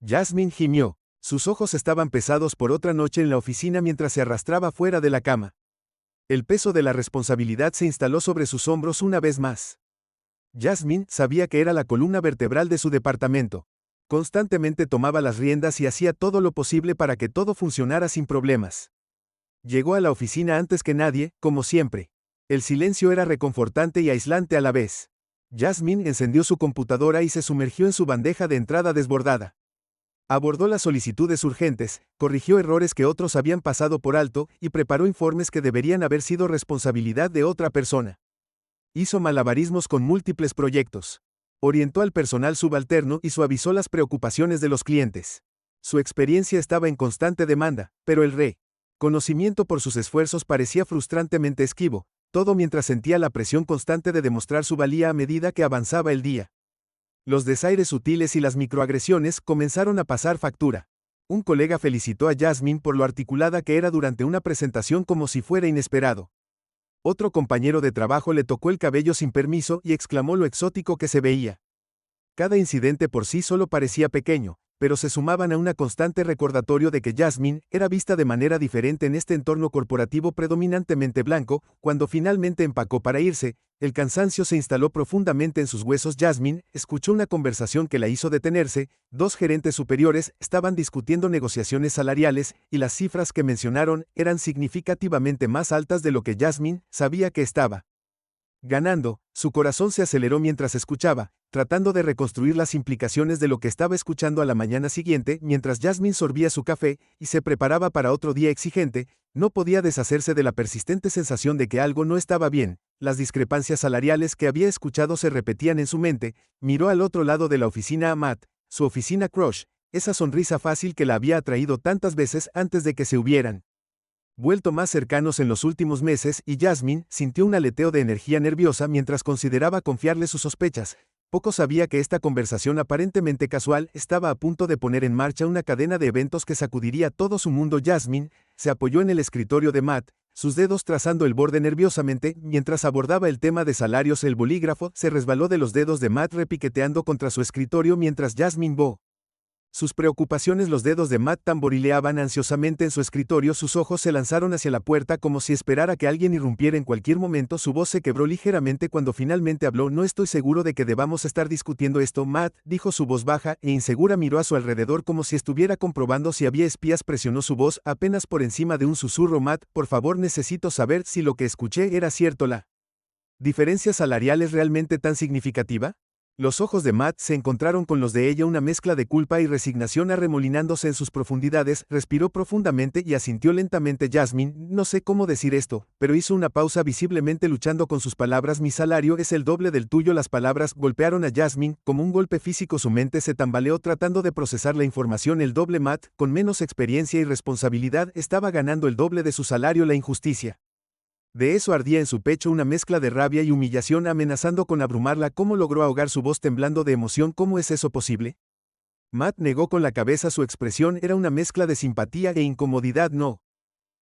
Jasmine gimió. Sus ojos estaban pesados por otra noche en la oficina mientras se arrastraba fuera de la cama. El peso de la responsabilidad se instaló sobre sus hombros una vez más. Jasmine sabía que era la columna vertebral de su departamento. Constantemente tomaba las riendas y hacía todo lo posible para que todo funcionara sin problemas. Llegó a la oficina antes que nadie, como siempre. El silencio era reconfortante y aislante a la vez. Jasmine encendió su computadora y se sumergió en su bandeja de entrada desbordada. Abordó las solicitudes urgentes, corrigió errores que otros habían pasado por alto y preparó informes que deberían haber sido responsabilidad de otra persona. Hizo malabarismos con múltiples proyectos. Orientó al personal subalterno y suavizó las preocupaciones de los clientes. Su experiencia estaba en constante demanda, pero el reconocimiento por sus esfuerzos parecía frustrantemente esquivo, todo mientras sentía la presión constante de demostrar su valía a medida que avanzaba el día. Los desaires sutiles y las microagresiones comenzaron a pasar factura. Un colega felicitó a Jasmine por lo articulada que era durante una presentación como si fuera inesperado. Otro compañero de trabajo le tocó el cabello sin permiso y exclamó lo exótico que se veía. Cada incidente por sí solo parecía pequeño, pero se sumaban a un constante recordatorio de que Jasmine era vista de manera diferente en este entorno corporativo predominantemente blanco. Cuando finalmente empacó para irse, el cansancio se instaló profundamente en sus huesos. Jasmine escuchó una conversación que la hizo detenerse. Dos gerentes superiores estaban discutiendo negociaciones salariales, y las cifras que mencionaron eran significativamente más altas de lo que Jasmine sabía que estaba ganando. Su corazón se aceleró mientras escuchaba, tratando de reconstruir las implicaciones de lo que estaba escuchando a la mañana siguiente. Mientras Jasmine sorbía su café y se preparaba para otro día exigente, no podía deshacerse de la persistente sensación de que algo no estaba bien. Las discrepancias salariales que había escuchado se repetían en su mente. Miró al otro lado de la oficina a Matt, su oficina crush, esa sonrisa fácil que la había atraído tantas veces antes de que se hubieran vuelto más cercanos en los últimos meses, y Jasmine sintió un aleteo de energía nerviosa mientras consideraba confiarle sus sospechas. Poco sabía que esta conversación aparentemente casual estaba a punto de poner en marcha una cadena de eventos que sacudiría todo su mundo. Jasmine se apoyó en el escritorio de Matt, sus dedos trazando el borde nerviosamente. Mientras abordaba el tema de salarios, el bolígrafo se resbaló de los dedos de Matt repiqueteando contra su escritorio mientras Jasmine bó sus preocupaciones. Los dedos de Matt tamborileaban ansiosamente en su escritorio. Sus ojos se lanzaron hacia la puerta como si esperara que alguien irrumpiera en cualquier momento. Su voz se quebró ligeramente cuando finalmente habló. No estoy seguro de que debamos estar discutiendo esto, Matt, dijo. Su voz baja e insegura miró a su alrededor como si estuviera comprobando si había espías. Presionó su voz apenas por encima de un susurro. Matt, por favor, necesito saber si lo que escuché era cierto. ¿La diferencia salarial es realmente tan significativa? Los ojos de Matt se encontraron con los de ella, una mezcla de culpa y resignación arremolinándose en sus profundidades. Respiró profundamente y asintió lentamente. Jasmine, no sé cómo decir esto, pero hizo una pausa, visiblemente luchando con sus palabras. Mi salario es el doble del tuyo. Las palabras golpearon a Jasmine como un golpe físico. Su mente se tambaleó tratando de procesar la información. El doble. Matt, con menos experiencia y responsabilidad, estaba ganando el doble de su salario. La injusticia de eso ardía en su pecho, una mezcla de rabia y humillación amenazando con abrumarla. ¿Cómo logró ahogar su voz temblando de emoción? ¿Cómo es eso posible? Matt negó con la cabeza. Su expresión era una mezcla de simpatía e incomodidad. No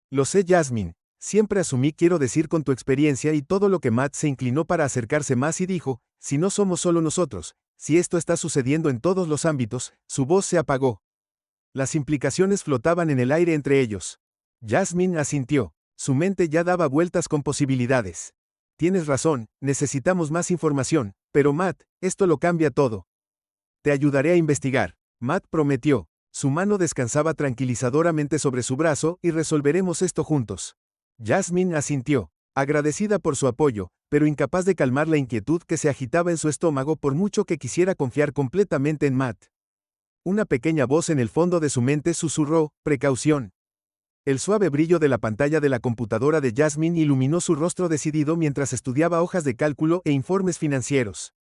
lo sé, Jasmine. Siempre asumí, quiero decir, con tu experiencia y todo lo que. Matt se inclinó para acercarse más y dijo, si no somos solo nosotros, si esto está sucediendo en todos los ámbitos. Su voz se apagó. Las implicaciones flotaban en el aire entre ellos. Jasmine asintió. Su mente ya daba vueltas con posibilidades. Tienes razón, necesitamos más información, pero Matt, esto lo cambia todo. Te ayudaré a investigar. Matt prometió. Su mano descansaba tranquilizadoramente sobre su brazo y resolveremos esto juntos. Jasmine asintió, agradecida por su apoyo, pero incapaz de calmar la inquietud que se agitaba en su estómago por mucho que quisiera confiar completamente en Matt. Una pequeña voz en el fondo de su mente susurró, precaución. El suave brillo de la pantalla de la computadora de Jasmine iluminó su rostro decidido mientras estudiaba hojas de cálculo e informes financieros.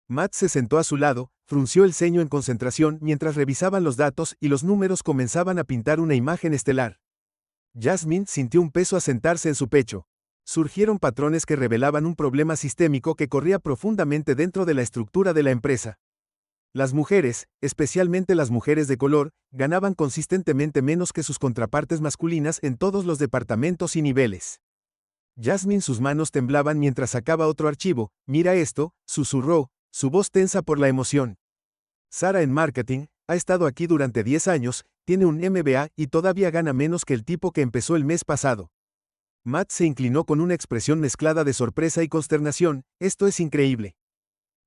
Matt se sentó a su lado, frunció el ceño en concentración mientras revisaban los datos y los números comenzaban a pintar una imagen estelar. Jasmine sintió un peso asentarse en su pecho. Surgieron patrones que revelaban un problema sistémico que corría profundamente dentro de la estructura de la empresa. Las mujeres, especialmente las mujeres de color, ganaban consistentemente menos que sus contrapartes masculinas en todos los departamentos y niveles. Jasmine, sus manos temblaban mientras sacaba otro archivo. Mira esto, susurró, su voz tensa por la emoción. Sara en marketing, Ha estado aquí durante 10 años, tiene un MBA y todavía gana menos que el tipo que empezó el mes pasado. Matt se inclinó con una expresión mezclada de sorpresa y consternación. Esto es increíble.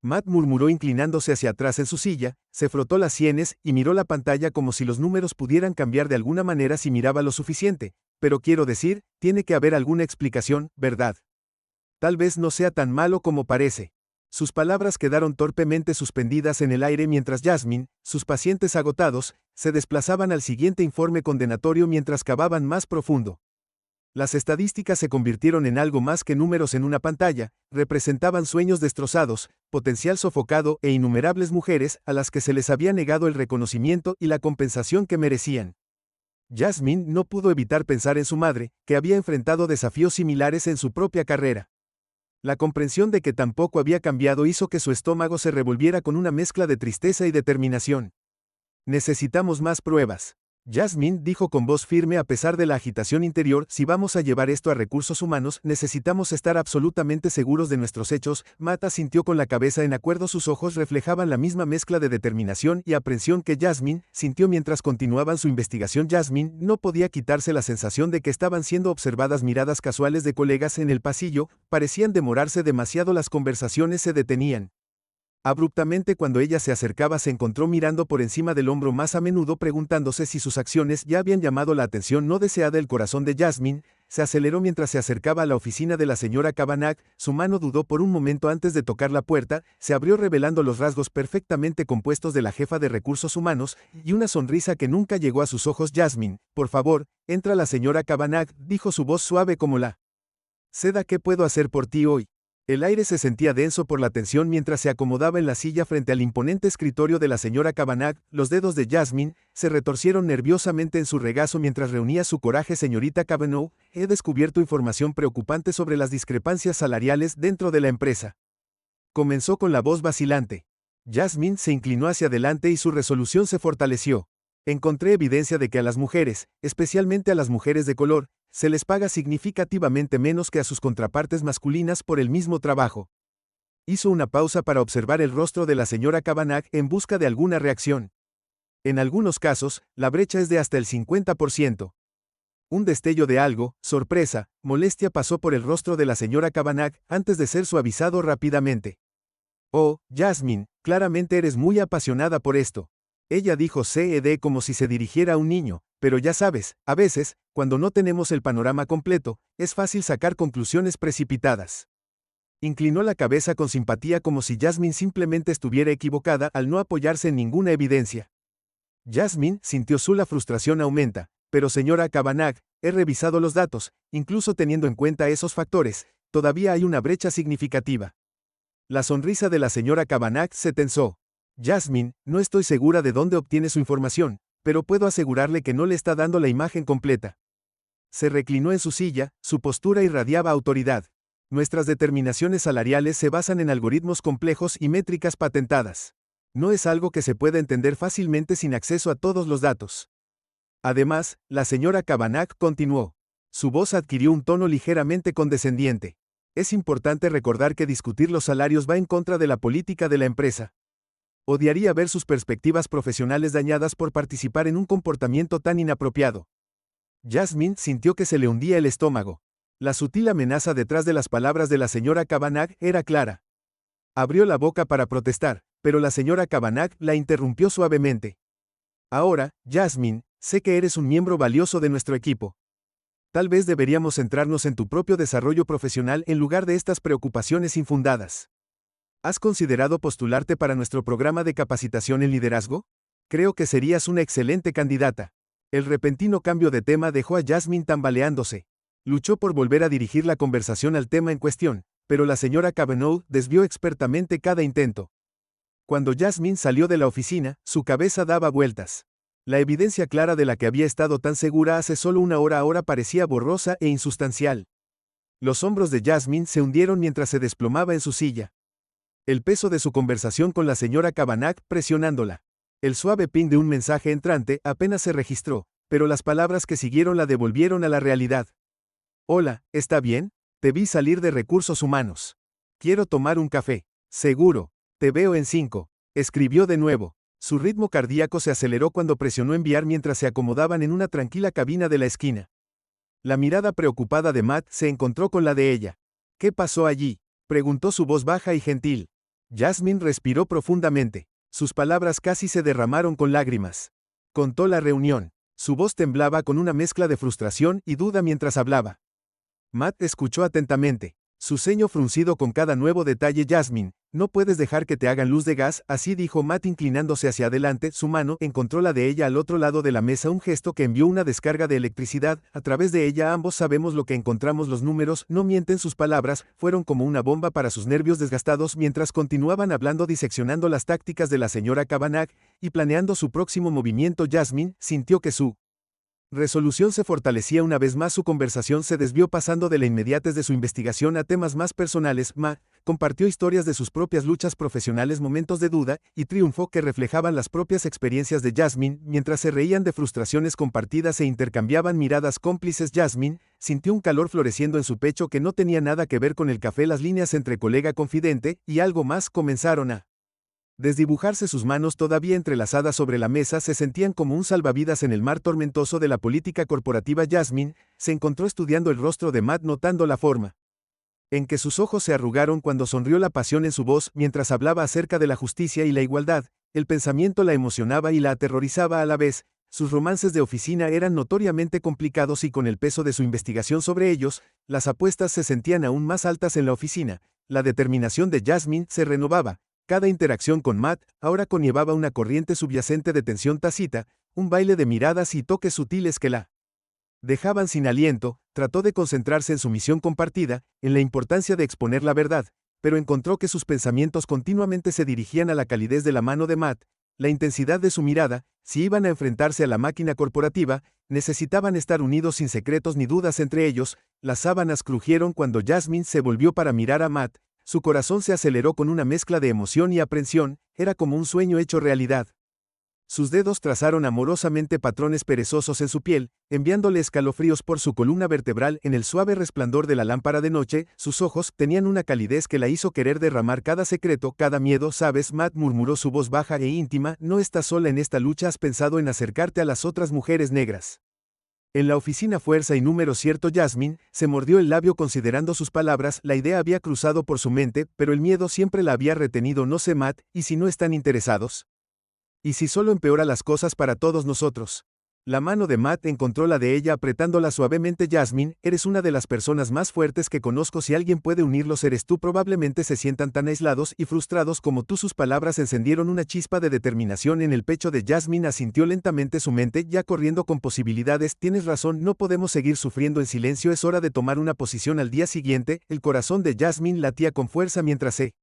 Matt murmuró inclinándose hacia atrás en su silla, se frotó las sienes y miró la pantalla como si los números pudieran cambiar de alguna manera si miraba lo suficiente. Pero quiero decir, tiene que haber alguna explicación, ¿verdad? Tal vez no sea tan malo como parece. Sus palabras quedaron torpemente suspendidas en el aire mientras Jasmine, sus pacientes agotados, se desplazaban al siguiente informe condenatorio mientras cavaban más profundo. Las estadísticas se convirtieron en algo más que números en una pantalla, representaban sueños destrozados, potencial sofocado e innumerables mujeres a las que se les había negado el reconocimiento y la compensación que merecían. Jasmine no pudo evitar pensar en su madre, que había enfrentado desafíos similares en su propia carrera. La comprensión de que tampoco había cambiado hizo que su estómago se revolviera con una mezcla de tristeza y determinación. Necesitamos más pruebas. Jasmine dijo con voz firme a pesar de la agitación interior, si vamos a llevar esto a recursos humanos, necesitamos estar absolutamente seguros de nuestros hechos. Matt asintió con la cabeza en acuerdo, sus ojos reflejaban la misma mezcla de determinación y aprensión que Jasmine sintió mientras continuaban su investigación. Jasmine no podía quitarse la sensación de que estaban siendo observadas miradas casuales de colegas en el pasillo, parecían demorarse demasiado, las conversaciones se detenían. Abruptamente cuando ella se acercaba se encontró mirando por encima del hombro más a menudo, preguntándose si sus acciones ya habían llamado la atención no deseada. El corazón de Jasmine se aceleró mientras se acercaba a la oficina de la señora Cavanagh, su mano dudó por un momento antes de tocar la puerta, se abrió revelando los rasgos perfectamente compuestos de la jefa de recursos humanos, y una sonrisa que nunca llegó a sus ojos. Jasmine, por favor, entra la señora Cavanagh, dijo su voz suave como la seda. ¿Qué puedo hacer por ti hoy? El aire se sentía denso por la tensión mientras se acomodaba en la silla frente al imponente escritorio de la señora Cavanagh. Los dedos de Jasmine se retorcieron nerviosamente en su regazo mientras reunía su coraje. Señorita Cavanagh, he descubierto información preocupante sobre las discrepancias salariales dentro de la empresa. Comenzó con la voz vacilante. Jasmine se inclinó hacia adelante y su resolución se fortaleció. Encontré evidencia de que a las mujeres, especialmente a las mujeres de color, se les paga significativamente menos que a sus contrapartes masculinas por el mismo trabajo. Hizo una pausa para observar el rostro de la señora Cavanagh en busca de alguna reacción. En algunos casos, la brecha es de hasta el 50%. Un destello de algo, sorpresa, molestia pasó por el rostro de la señora Cavanagh antes de ser suavizado rápidamente. Oh, Jasmine, claramente eres muy apasionada por esto. Ella dijo CED como si se dirigiera a un niño, pero ya sabes, a veces, cuando no tenemos el panorama completo, es fácil sacar conclusiones precipitadas. Inclinó la cabeza con simpatía como si Jasmine simplemente estuviera equivocada al no apoyarse en ninguna evidencia. Jasmine sintió la frustración aumenta, pero señora Cavanagh, he revisado los datos, incluso teniendo en cuenta esos factores, todavía hay una brecha significativa. La sonrisa de la señora Cavanagh se tensó. Jasmine, no estoy segura de dónde obtiene su información, pero puedo asegurarle que no le está dando la imagen completa. Se reclinó en su silla, su postura irradiaba autoridad. Nuestras determinaciones salariales se basan en algoritmos complejos y métricas patentadas. No es algo que se pueda entender fácilmente sin acceso a todos los datos. Además, la señora Cavanagh continuó. Su voz adquirió un tono ligeramente condescendiente. Es importante recordar que discutir los salarios va en contra de la política de la empresa. Odiaría ver sus perspectivas profesionales dañadas por participar en un comportamiento tan inapropiado. Jasmine sintió que se le hundía el estómago. La sutil amenaza detrás de las palabras de la señora Cavanagh era clara. Abrió la boca para protestar, pero la señora Cavanagh la interrumpió suavemente. Ahora, Jasmine, sé que eres un miembro valioso de nuestro equipo. Tal vez deberíamos centrarnos en tu propio desarrollo profesional en lugar de estas preocupaciones infundadas. ¿Has considerado postularte para nuestro programa de capacitación en liderazgo? Creo que serías una excelente candidata. El repentino cambio de tema dejó a Jasmine tambaleándose. Luchó por volver a dirigir la conversación al tema en cuestión, pero la señora Cavanagh desvió expertamente cada intento. Cuando Jasmine salió de la oficina, su cabeza daba vueltas. La evidencia clara de la que había estado tan segura hace solo una hora ahora parecía borrosa e insustancial. Los hombros de Jasmine se hundieron mientras se desplomaba en su silla. El peso de su conversación con la señora Cavanagh presionándola. El suave ping de un mensaje entrante apenas se registró, pero las palabras que siguieron la devolvieron a la realidad. Hola, ¿está bien? Te vi salir de recursos humanos. Quiero tomar un café. Seguro. Te veo en 5. Escribió de nuevo. Su ritmo cardíaco se aceleró cuando presionó enviar mientras se acomodaban en una tranquila cabina de la esquina. La mirada preocupada de Matt se encontró con la de ella. ¿Qué pasó allí?, preguntó su voz baja y gentil. Jasmine respiró profundamente. Sus palabras casi se derramaron con lágrimas. Contó la reunión. Su voz temblaba con una mezcla de frustración y duda mientras hablaba. Matt escuchó atentamente, su ceño fruncido con cada nuevo detalle. Jasmine, no puedes dejar que te hagan luz de gas, así dijo Matt inclinándose hacia adelante. Su mano encontró la de ella al otro lado de la mesa, un gesto que envió una descarga de electricidad. A través de ella ambos sabemos lo que encontramos. Los números no mienten. Sus palabras fueron como una bomba para sus nervios desgastados mientras continuaban hablando, diseccionando las tácticas de la señora Kavanagh y planeando su próximo movimiento. Jasmine sintió que su resolución se fortalecía una vez más. Su conversación se desvió pasando de la inmediatez de su investigación a temas más personales. Ma compartió historias de sus propias luchas profesionales, momentos de duda y triunfo que reflejaban las propias experiencias de Jasmine, mientras se reían de frustraciones compartidas e intercambiaban miradas cómplices. Jasmine sintió un calor floreciendo en su pecho que no tenía nada que ver con el café. Las líneas entre colega, confidente y algo más comenzaron a desdibujarse. Sus manos, todavía entrelazadas sobre la mesa, se sentían como un salvavidas en el mar tormentoso de la política corporativa. Jasmine se encontró estudiando el rostro de Matt, notando la forma en que sus ojos se arrugaron cuando sonrió, la pasión en su voz mientras hablaba acerca de la justicia y la igualdad. El pensamiento la emocionaba y la aterrorizaba a la vez. Sus romances de oficina eran notoriamente complicados y con el peso de su investigación sobre ellos, las apuestas se sentían aún más altas en la oficina. La determinación de Jasmine se renovaba. Cada interacción con Matt ahora conllevaba una corriente subyacente de tensión tácita, un baile de miradas y toques sutiles que la dejaban sin aliento. Trató de concentrarse en su misión compartida, en la importancia de exponer la verdad, pero encontró que sus pensamientos continuamente se dirigían a la calidez de la mano de Matt, la intensidad de su mirada. Si iban a enfrentarse a la máquina corporativa, necesitaban estar unidos sin secretos ni dudas entre ellos. Las sábanas crujieron cuando Jasmine se volvió para mirar a Matt. Su corazón se aceleró con una mezcla de emoción y aprensión. Era como un sueño hecho realidad. Sus dedos trazaron amorosamente patrones perezosos en su piel, enviándole escalofríos por su columna vertebral. En el suave resplandor de la lámpara de noche, sus ojos tenían una calidez que la hizo querer derramar cada secreto, cada miedo. ¿Sabes, Matt?, murmuró su voz baja e íntima, no estás sola en esta lucha. ¿Has pensado en acercarte a las otras mujeres negras en la oficina? Fuerza y número cierto. Jasmine se mordió el labio considerando sus palabras. La idea había cruzado por su mente, pero el miedo siempre la había retenido. No sé, Matt, ¿y si no están interesados? ¿Y si solo empeora las cosas para todos nosotros? La mano de Matt encontró la de ella apretándola suavemente. Jasmine, eres una de las personas más fuertes que conozco. Si alguien puede unirlos eres tú. Probablemente se sientan tan aislados y frustrados como tú. Sus palabras encendieron una chispa de determinación en el pecho de Jasmine. Asintió lentamente, su mente ya corriendo con posibilidades. Tienes razón, no podemos seguir sufriendo en silencio. Es hora de tomar una posición. Al día siguiente, el corazón de Jasmine latía con fuerza mientras se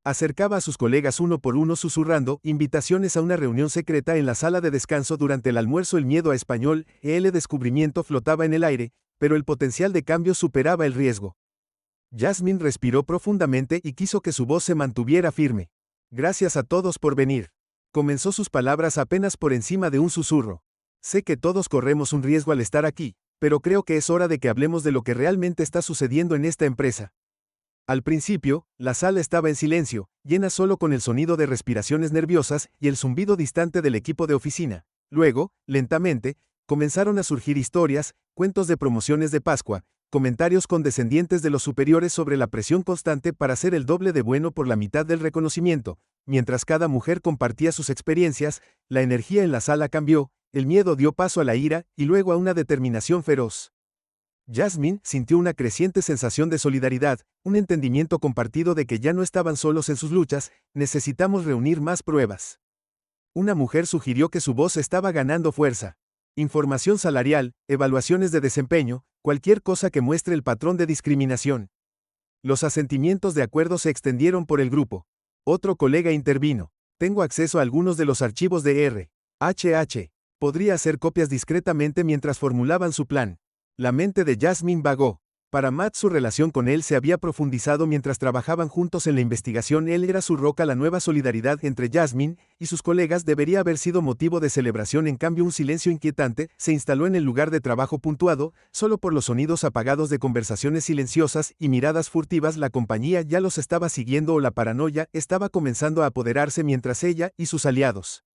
acercaba a sus colegas uno por uno, susurrando invitaciones a una reunión secreta en la sala de descanso durante el almuerzo. El miedo a español, el descubrimiento flotaba en el aire, pero el potencial de cambio superaba el riesgo. Jasmine respiró profundamente y quiso que su voz se mantuviera firme. Gracias a todos por venir. Comenzó sus palabras apenas por encima de un susurro. Sé que todos corremos un riesgo al estar aquí, pero creo que es hora de que hablemos de lo que realmente está sucediendo en esta empresa. Al principio, la sala estaba en silencio, llena solo con el sonido de respiraciones nerviosas y el zumbido distante del equipo de oficina. Luego, lentamente, comenzaron a surgir historias, cuentos de promociones de Pascua, comentarios condescendientes de los superiores sobre la presión constante para ser el doble de bueno por la mitad del reconocimiento. Mientras cada mujer compartía sus experiencias, la energía en la sala cambió, el miedo dio paso a la ira y luego a una determinación feroz. Jasmine sintió una creciente sensación de solidaridad, un entendimiento compartido de que ya no estaban solos en sus luchas. Necesitamos reunir más pruebas. Una mujer sugirió que su voz estaba ganando fuerza. Información salarial, evaluaciones de desempeño, cualquier cosa que muestre el patrón de discriminación. Los asentimientos de acuerdo se extendieron por el grupo. Otro colega intervino. Tengo acceso a algunos de los archivos de R.H.H. Podría hacer copias discretamente mientras formulaban su plan. La mente de Jasmine vagó. Para Matt, su relación con él se había profundizado mientras trabajaban juntos en la investigación. Él era su roca. La nueva solidaridad entre Jasmine y sus colegas debería haber sido motivo de celebración. En cambio, un silencio inquietante se instaló en el lugar de trabajo, puntuado solo por los sonidos apagados de conversaciones silenciosas y miradas furtivas. La compañía ya los estaba siguiendo o la paranoia estaba comenzando a apoderarse mientras ella y sus aliados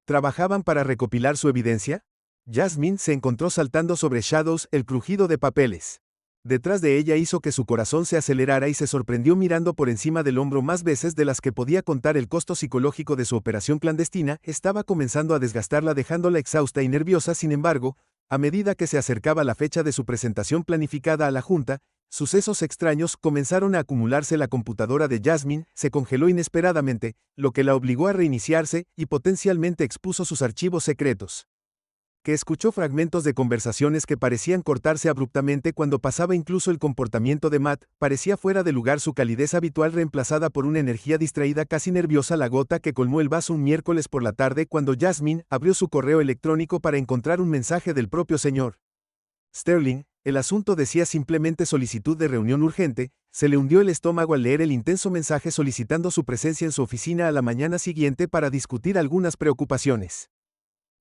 ¿Trabajaban para recopilar su evidencia? Jasmine se encontró saltando sobre Shadows, el crujido de papeles. Detrás de ella hizo que su corazón se acelerara y se sorprendió mirando por encima del hombro más veces de las que podía contar. El costo psicológico de su operación clandestina estaba comenzando a desgastarla, dejándola exhausta y nerviosa. Sin embargo, a medida que se acercaba la fecha de su presentación planificada a la Junta, sucesos extraños comenzaron a acumularse. La computadora de Jasmine se congeló inesperadamente, lo que la obligó a reiniciarse y potencialmente expuso sus archivos secretos. Que escuchó fragmentos de conversaciones que parecían cortarse abruptamente cuando pasaba. Incluso el comportamiento de Matt parecía fuera de lugar, su calidez habitual reemplazada por una energía distraída casi nerviosa. La gota que colmó el vaso un miércoles por la tarde cuando Jasmine abrió su correo electrónico para encontrar un mensaje del propio señor Sterling. El asunto decía simplemente solicitud de reunión urgente. Se le hundió el estómago al leer el intenso mensaje solicitando su presencia en su oficina a la mañana siguiente para discutir algunas preocupaciones.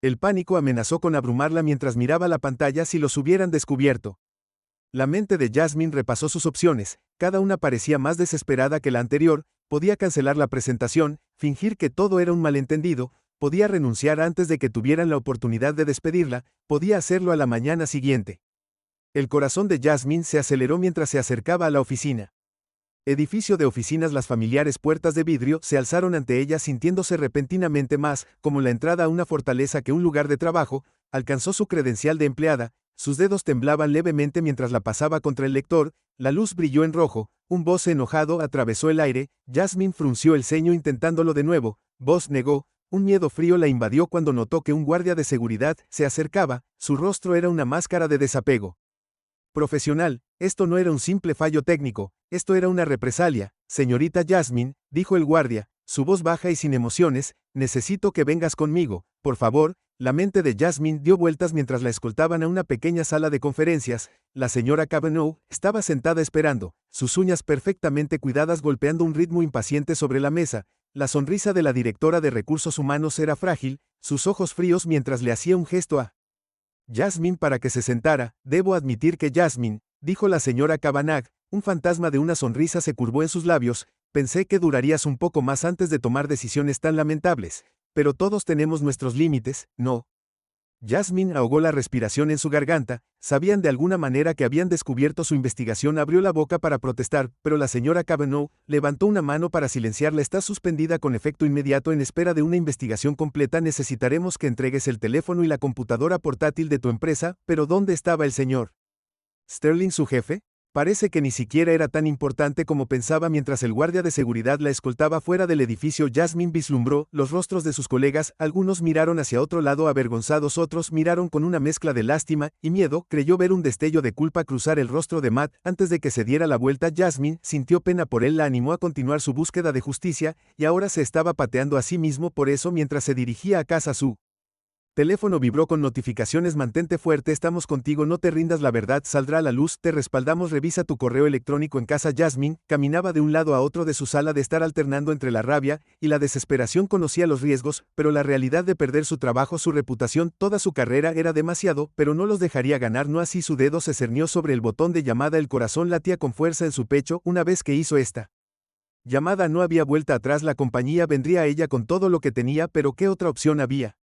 El pánico amenazó con abrumarla mientras miraba la pantalla. Si los hubieran descubierto. La mente de Jasmine repasó sus opciones, cada una parecía más desesperada que la anterior. Podía cancelar la presentación, fingir que todo era un malentendido, podía renunciar antes de que tuvieran la oportunidad de despedirla, podía hacerlo a la mañana siguiente. El corazón de Jasmine se aceleró mientras se acercaba a la oficina. Edificio de oficinas. Las familiares puertas de vidrio se alzaron ante ella, sintiéndose repentinamente más como la entrada a una fortaleza que un lugar de trabajo. Alcanzó su credencial de empleada, sus dedos temblaban levemente mientras la pasaba contra el lector. La luz brilló en rojo, un Boss enojado atravesó el aire. Jasmine frunció el ceño intentándolo de nuevo. Boss negó. Un miedo frío la invadió cuando notó que un guardia de seguridad se acercaba. Su rostro era una máscara de desapego profesional. Esto no era un simple fallo técnico, esto era una represalia. Señorita Jasmine, dijo el guardia, su voz baja y sin emociones, necesito que vengas conmigo, por favor. La mente de Jasmine dio vueltas mientras la escoltaban a una pequeña sala de conferencias. La señora Cavanaugh estaba sentada esperando, sus uñas perfectamente cuidadas golpeando un ritmo impaciente sobre la mesa. La sonrisa de la directora de recursos humanos era frágil, sus ojos fríos mientras le hacía un gesto a Jasmine para que se sentara. Debo admitir que Jasmine, dijo la señora Cavanaugh, un fantasma de una sonrisa se curvó en sus labios, pensé que durarías un poco más antes de tomar decisiones tan lamentables, pero todos tenemos nuestros límites, ¿no? Jasmine ahogó la respiración en su garganta. Sabían de alguna manera que habían descubierto su investigación. Abrió la boca para protestar, pero la señora Cavanaugh levantó una mano para silenciarla. Está suspendida con efecto inmediato en espera de una investigación completa. Necesitaremos que entregues el teléfono y la computadora portátil de tu empresa. ¿Pero dónde estaba el señor Sterling, su jefe? Parece que ni siquiera era tan importante como pensaba. Mientras el guardia de seguridad la escoltaba fuera del edificio, Jasmine vislumbró los rostros de sus colegas. Algunos miraron hacia otro lado avergonzados, otros miraron con una mezcla de lástima y miedo. Creyó ver un destello de culpa cruzar el rostro de Matt antes de que se diera la vuelta. Jasmine sintió pena por él, la animó a continuar su búsqueda de justicia, y ahora se estaba pateando a sí mismo por eso. Mientras se dirigía a casa, su teléfono vibró con notificaciones. Mantente fuerte, estamos contigo, no te rindas, la verdad saldrá a la luz, te respaldamos, revisa tu correo electrónico en casa. Jasmine caminaba de un lado a otro de su sala de estar, alternando entre la rabia y la desesperación. Conocía los riesgos, pero la realidad de perder su trabajo, su reputación, toda su carrera era demasiado, pero no los dejaría ganar. No así. Su dedo se cernió sobre el botón de llamada, el corazón latía con fuerza en su pecho. Una vez que hizo esta llamada no había vuelta atrás, la compañía vendría a ella con todo lo que tenía, pero ¿qué otra opción había?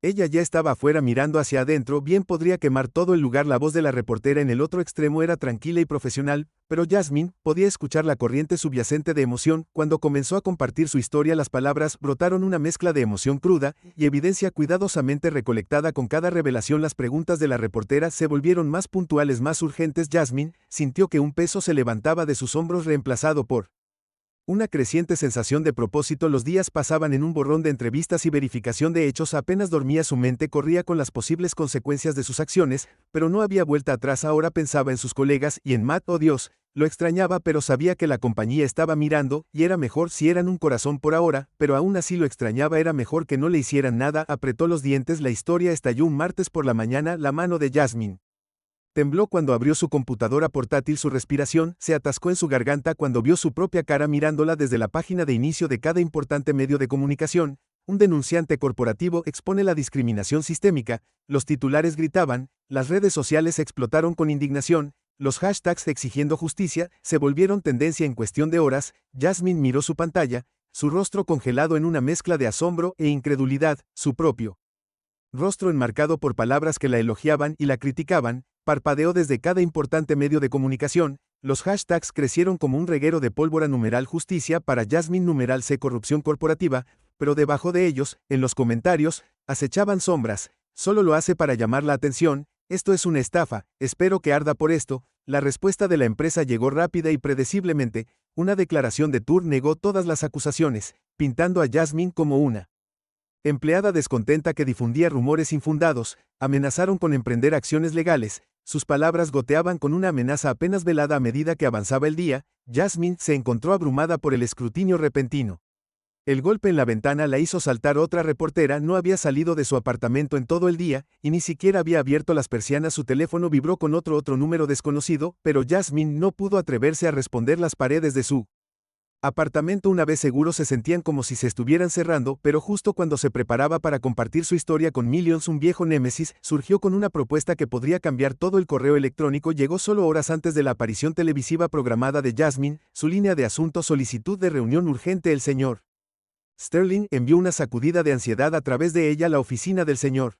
Ella ya estaba afuera mirando hacia adentro. Bien podría quemar todo el lugar. La voz de la reportera en el otro extremo era tranquila y profesional, pero Jasmine podía escuchar la corriente subyacente de emoción. Cuando comenzó a compartir su historia, las palabras brotaron una mezcla de emoción cruda y evidencia cuidadosamente recolectada. Con cada revelación, las preguntas de la reportera se volvieron más puntuales, más urgentes. Jasmine sintió que un peso se levantaba de sus hombros, reemplazado por una creciente sensación de propósito. Los días pasaban en un borrón de entrevistas y verificación de hechos. Apenas dormía, su mente corría con las posibles consecuencias de sus acciones, pero no había vuelta atrás. Ahora pensaba en sus colegas y en Matt. Oh Dios, lo extrañaba, pero sabía que la compañía estaba mirando, y era mejor si eran un corazón por ahora, pero aún así lo extrañaba. Era mejor que no le hicieran nada. Apretó los dientes. La historia estalló un martes por la mañana. La mano de Jasmine tembló cuando abrió su computadora portátil. Su respiración se atascó en su garganta cuando vio su propia cara mirándola desde la página de inicio de cada importante medio de comunicación. Un denunciante corporativo expone la discriminación sistémica. Los titulares gritaban, las redes sociales explotaron con indignación, los hashtags exigiendo justicia se volvieron tendencia en cuestión de horas. Jasmine miró su pantalla. su rostro congelado en una mezcla de asombro e incredulidad, su propio rostro enmarcado por palabras que la elogiaban y la criticaban, parpadeó desde cada importante medio de comunicación. Los hashtags crecieron como un reguero de pólvora numeral justicia para Jasmine numeral C corrupción corporativa, pero debajo de ellos, en los comentarios, acechaban sombras. Solo lo hace para llamar la atención, esto es una estafa, espero que arda por esto. La respuesta de la empresa llegó rápida y predeciblemente. Una declaración de Tour negó todas las acusaciones, pintando a Jasmine como una empleada descontenta que difundía rumores infundados. Amenazaron con emprender acciones legales. Sus palabras goteaban con una amenaza apenas velada a medida que avanzaba el día. Jasmine se encontró abrumada por el escrutinio repentino. El golpe en la ventana la hizo saltar. Otra reportera no había salido de su apartamento en todo el día, y ni siquiera había abierto las persianas. Su teléfono vibró con otro número desconocido, pero Jasmine no pudo atreverse a responder. Las paredes de su apartamento una vez seguro se sentían como si se estuvieran cerrando, pero justo cuando se preparaba para compartir su historia con Millions, un viejo némesis surgió con una propuesta que podría cambiar todo. El correo electrónico llegó solo horas antes de la aparición televisiva programada de Jasmine. Su línea de asuntos: solicitud de reunión urgente. El señor Sterling envió una sacudida de ansiedad a través de ella. La oficina del señor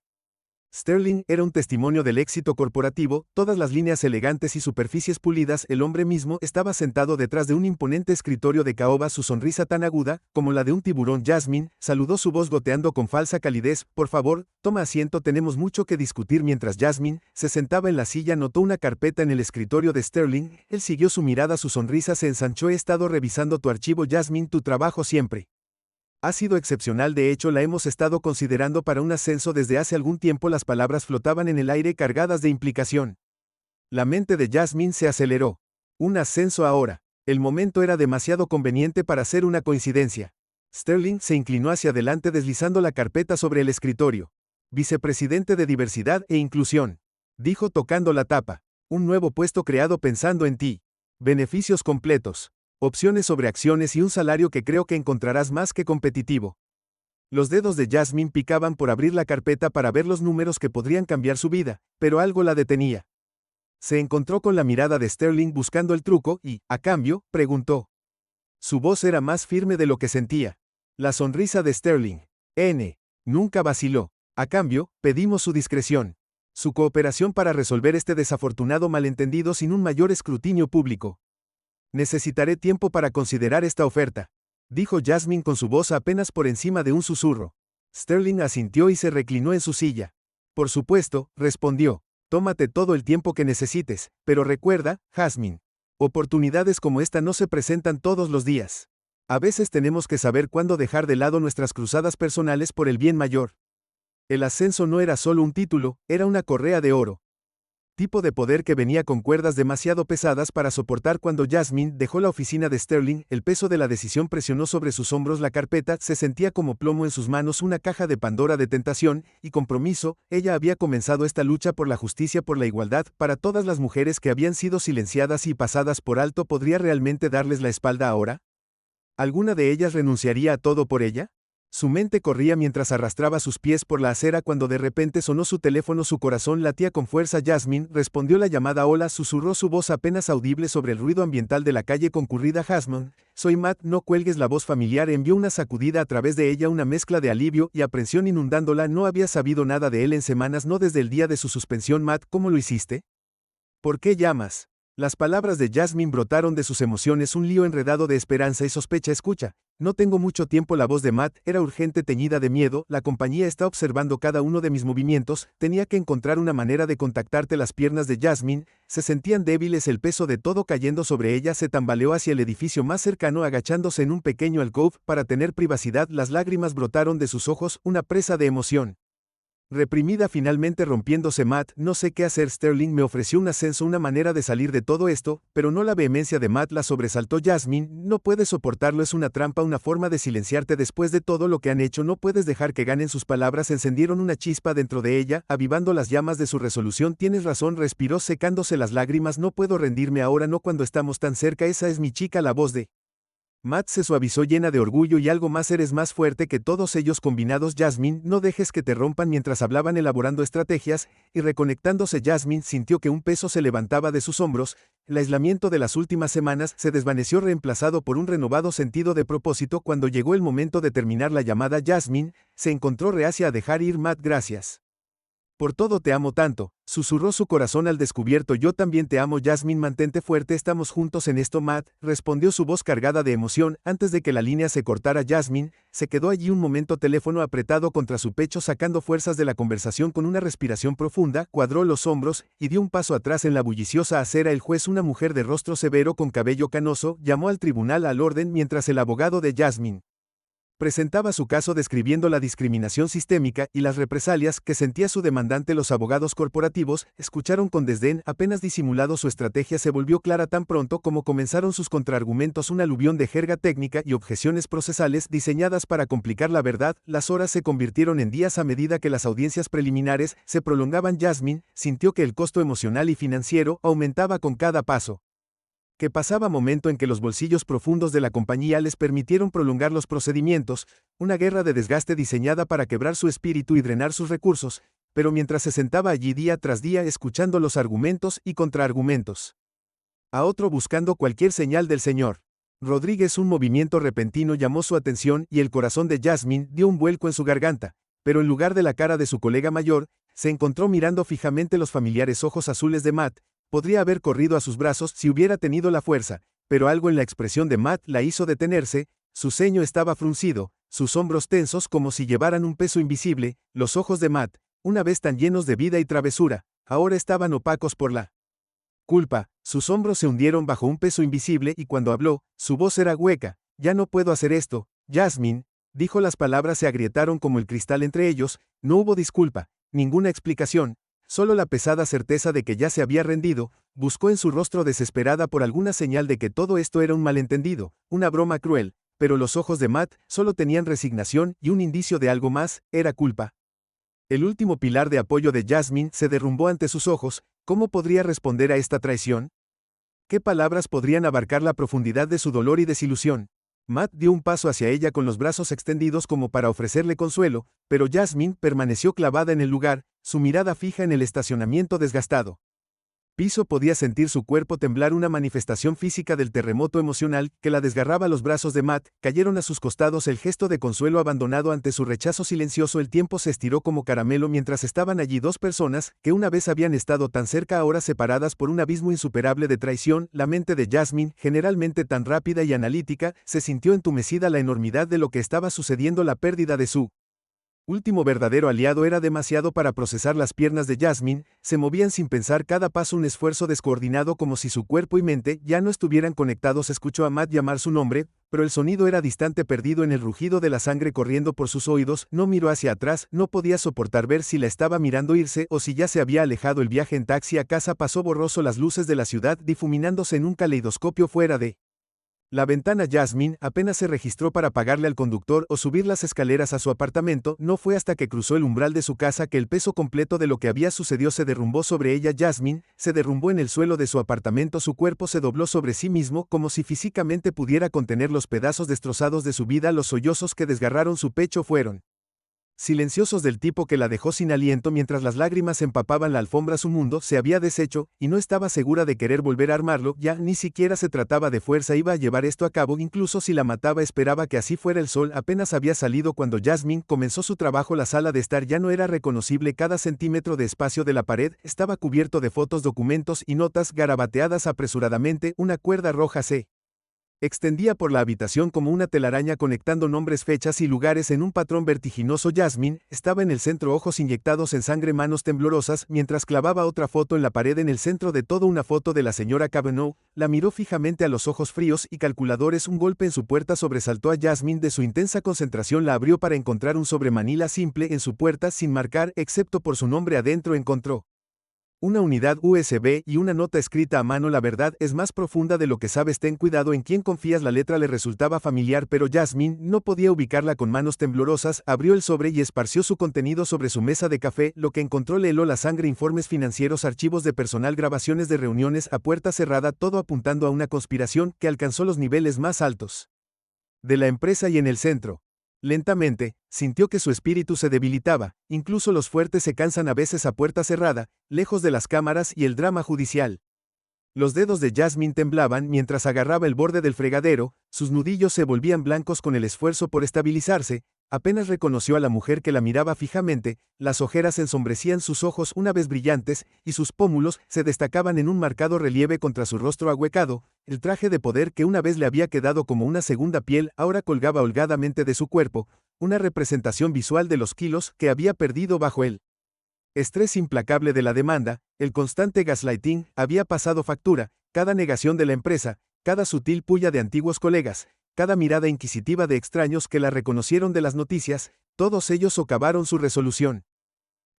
Sterling era un testimonio del éxito corporativo, todas las líneas elegantes y superficies pulidas. El hombre mismo estaba sentado detrás de un imponente escritorio de caoba, su sonrisa tan aguda como la de un tiburón. Jasmine saludó, su voz goteando con falsa calidez. Por favor, toma asiento, tenemos mucho que discutir. Mientras Jasmine se sentaba en la silla, notó una carpeta en el escritorio de Sterling. Él siguió su mirada, su sonrisa se ensanchó. He estado revisando tu archivo, Jasmine, tu trabajo siempre ha sido excepcional. De hecho, la hemos estado considerando para un ascenso desde hace algún tiempo. Las palabras flotaban en el aire cargadas de implicación. La mente de Jasmine se aceleró. Un ascenso ahora. El momento era demasiado conveniente para ser una coincidencia. Sterling se inclinó hacia adelante deslizando la carpeta sobre el escritorio. Vicepresidente de Diversidad e Inclusión, dijo tocando la tapa. Un nuevo puesto creado pensando en ti. Beneficios completos. Opciones sobre acciones y un salario que creo que encontrarás más que competitivo. Los dedos de Jasmine picaban por abrir la carpeta para ver los números que podrían cambiar su vida, pero algo la detenía. Se encontró con la mirada de Sterling buscando el truco y, a cambio, preguntó. Su voz era más firme de lo que sentía. La sonrisa de Sterling nunca vaciló. A cambio, pedimos su discreción. Su cooperación para resolver este desafortunado malentendido sin un mayor escrutinio público. Necesitaré tiempo para considerar esta oferta, dijo Jasmine con su voz apenas por encima de un susurro. Sterling asintió y se reclinó en su silla. Por supuesto, respondió. Tómate todo el tiempo que necesites, pero recuerda, Jasmine, oportunidades como esta no se presentan todos los días. A veces tenemos que saber cuándo dejar de lado nuestras cruzadas personales por el bien mayor. El ascenso no era solo un título, era una correa de oro. Tipo de poder que venía con cuerdas demasiado pesadas para soportar. Cuando Jasmine dejó la oficina de Sterling, el peso de la decisión presionó sobre sus hombros. La carpeta se sentía como plomo en sus manos, una caja de Pandora de tentación y compromiso. Ella había comenzado esta lucha por la justicia, por la igualdad, para todas las mujeres que habían sido silenciadas y pasadas por alto. ¿Podría realmente darles la espalda ahora? ¿Alguna de ellas renunciaría a todo por ella? Su mente corría mientras arrastraba sus pies por la acera cuando de repente sonó su teléfono. Su corazón latía con fuerza. Jasmine respondió la llamada. Hola, susurró su voz apenas audible sobre el ruido ambiental de la calle concurrida. Jasmine, soy Matt, no cuelgues. La voz familiar envió una sacudida a través de ella, una mezcla de alivio y aprensión inundándola. No había sabido nada de él en semanas, no desde el día de su suspensión. Matt, ¿cómo lo hiciste? ¿Por qué llamas? Las palabras de Jasmine brotaron de sus emociones, un lío enredado de esperanza y sospecha. Escucha, no tengo mucho tiempo. La voz de Matt era urgente, teñida de miedo. La compañía está observando cada uno de mis movimientos. Tenía que encontrar una manera de contactarte. Las piernas de Jasmine se sentían débiles, el peso de todo cayendo sobre ella. Se tambaleó hacia el edificio más cercano, agachándose en un pequeño alcove para tener privacidad. Las lágrimas brotaron de sus ojos, una presa de emoción reprimida finalmente rompiéndose. Matt, no sé qué hacer. Sterling me ofreció un ascenso, una manera de salir de todo esto, pero no. La vehemencia de Matt la sobresaltó. Jasmine, no puedes soportarlo, es una trampa, una forma de silenciarte después de todo lo que han hecho. No puedes dejar que ganen. Sus palabras encendieron una chispa dentro de ella, avivando las llamas de su resolución. Tienes razón, respiró secándose las lágrimas. No puedo rendirme ahora, no cuando estamos tan cerca. Esa es mi chica. La voz de Matt se suavizó llena de orgullo y algo más. Eres más fuerte que todos ellos combinados, Jasmine. No dejes que te rompan. Mientras hablaban elaborando estrategias y reconectándose, Jasmine sintió que un peso se levantaba de sus hombros. El aislamiento de las últimas semanas se desvaneció reemplazado por un renovado sentido de propósito. Cuando llegó el momento de terminar la llamada, Jasmine se encontró reacia a dejar ir. Matt, gracias. Por todo, te amo tanto, susurró su corazón al descubierto. Yo también te amo, Jasmine, mantente fuerte, estamos juntos en esto, Matt, respondió su voz cargada de emoción. Antes de que la línea se cortara, Jasmine se quedó allí un momento, teléfono apretado contra su pecho, sacando fuerzas de la conversación. Con una respiración profunda, cuadró los hombros y dio un paso atrás en la bulliciosa acera. El juez, una mujer de rostro severo con cabello canoso, llamó al tribunal al orden mientras el abogado de Jasmine presentaba su caso describiendo la discriminación sistémica y las represalias que sentía su demandante. Los abogados corporativos escucharon con desdén, apenas disimulado. Su estrategia se volvió clara tan pronto como comenzaron sus contraargumentos, un aluvión de jerga técnica y objeciones procesales diseñadas para complicar la verdad. Las horas se convirtieron en días a medida que las audiencias preliminares se prolongaban. Jasmine sintió que el costo emocional y financiero aumentaba con cada paso que pasaba, momento en que los bolsillos profundos de la compañía les permitieron prolongar los procedimientos, una guerra de desgaste diseñada para quebrar su espíritu y drenar sus recursos. Pero mientras se sentaba allí día tras día escuchando los argumentos y contraargumentos, a otro buscando cualquier señal del señor Rodríguez, un movimiento repentino llamó su atención y el corazón de Jasmine dio un vuelco en su garganta, pero en lugar de la cara de su colega mayor, se encontró mirando fijamente los familiares ojos azules de Matt. Podría haber corrido a sus brazos si hubiera tenido la fuerza, pero algo en la expresión de Matt la hizo detenerse. Su ceño estaba fruncido, sus hombros tensos como si llevaran un peso invisible. Los ojos de Matt, una vez tan llenos de vida y travesura, ahora estaban opacos por la culpa. Sus hombros se hundieron bajo un peso invisible y cuando habló, su voz era hueca. Ya no puedo hacer esto, Jasmine, dijo. Las palabras se agrietaron como el cristal entre ellos. No hubo disculpa, ninguna explicación. Solo la pesada certeza de que ya se había rendido. Buscó en su rostro desesperada por alguna señal de que todo esto era un malentendido, una broma cruel, pero los ojos de Matt solo tenían resignación y un indicio de algo más, era culpa. El último pilar de apoyo de Jasmine se derrumbó ante sus ojos. ¿Cómo podría responder a esta traición? ¿Qué palabras podrían abarcar la profundidad de su dolor y desilusión? Matt dio un paso hacia ella con los brazos extendidos como para ofrecerle consuelo, pero Jasmine permaneció clavada en el lugar, su mirada fija en el estacionamiento desgastado. Piso podía sentir su cuerpo temblar, una manifestación física del terremoto emocional que la desgarraba. Los brazos de Matt cayeron a sus costados, el gesto de consuelo abandonado ante su rechazo silencioso. El tiempo se estiró como caramelo mientras estaban allí dos personas que una vez habían estado tan cerca, ahora separadas por un abismo insuperable de traición. La mente de Jasmine, generalmente tan rápida y analítica, se sintió entumecida. La enormidad de lo que estaba sucediendo, la pérdida de su último verdadero aliado, era demasiado para procesar. Las piernas de Jasmine se movían sin pensar, cada paso un esfuerzo descoordinado, como si su cuerpo y mente ya no estuvieran conectados. Escuchó a Matt llamar su nombre, pero el sonido era distante, perdido en el rugido de la sangre corriendo por sus oídos. No miró hacia atrás, no podía soportar ver si la estaba mirando irse o si ya se había alejado. El viaje en taxi a casa pasó borroso, las luces de la ciudad difuminándose en un caleidoscopio fuera de la ventana. Jasmine apenas se registró para pagarle al conductor o subir las escaleras a su apartamento. No fue hasta que cruzó el umbral de su casa que el peso completo de lo que había sucedido se derrumbó sobre ella. Jasmine se derrumbó en el suelo de su apartamento, su cuerpo se dobló sobre sí mismo como si físicamente pudiera contener los pedazos destrozados de su vida. Los sollozos que desgarraron su pecho fueron silenciosos, del tipo que la dejó sin aliento mientras las lágrimas empapaban la alfombra. Su mundo se había deshecho y no estaba segura de querer volver a armarlo. Ya ni siquiera se trataba de fuerza, iba a llevar esto a cabo incluso si la mataba. Esperaba que así fuera. El sol apenas había salido cuando Jasmine comenzó su trabajo. La sala de estar ya no era reconocible, cada centímetro de espacio de la pared estaba cubierto de fotos, documentos y notas garabateadas apresuradamente. Una cuerda roja se extendía por la habitación como una telaraña, conectando nombres, fechas y lugares en un patrón vertiginoso. Jasmine estaba en el centro, ojos inyectados en sangre, manos temblorosas, mientras clavaba otra foto en la pared. En el centro de todo, una foto de la señora Cavanaugh. La miró fijamente a los ojos fríos y calculadores. Un golpe en su puerta sobresaltó a Jasmine de su intensa concentración. La abrió para encontrar un sobre manila simple en su puerta, sin marcar, excepto por su nombre. Adentro encontró una unidad USB y una nota escrita a mano. La verdad es más profunda de lo que sabes, ten cuidado en quién confías. La letra le resultaba familiar, pero Jasmine no podía ubicarla. Con manos temblorosas abrió el sobre y esparció su contenido sobre su mesa de café. Lo que encontró le heló la sangre: informes financieros, archivos de personal, grabaciones de reuniones a puerta cerrada, todo apuntando a una conspiración que alcanzó los niveles más altos. de la empresa y en el centro. Lentamente, sintió que su espíritu se debilitaba, incluso los fuertes se cansan a veces a puerta cerrada, lejos de las cámaras y el drama judicial. Los dedos de Jasmine temblaban mientras agarraba el borde del fregadero, sus nudillos se volvían blancos con el esfuerzo por estabilizarse, apenas reconoció a la mujer que la miraba fijamente, las ojeras ensombrecían sus ojos una vez brillantes, y sus pómulos se destacaban en un marcado relieve contra su rostro ahuecado, el traje de poder que una vez le había quedado como una segunda piel ahora colgaba holgadamente de su cuerpo, una representación visual de los kilos que había perdido bajo él. Estrés implacable de la demanda, el constante gaslighting había pasado factura, cada negación de la empresa, cada sutil puya de antiguos colegas, cada mirada inquisitiva de extraños que la reconocieron de las noticias, todos ellos socavaron su resolución.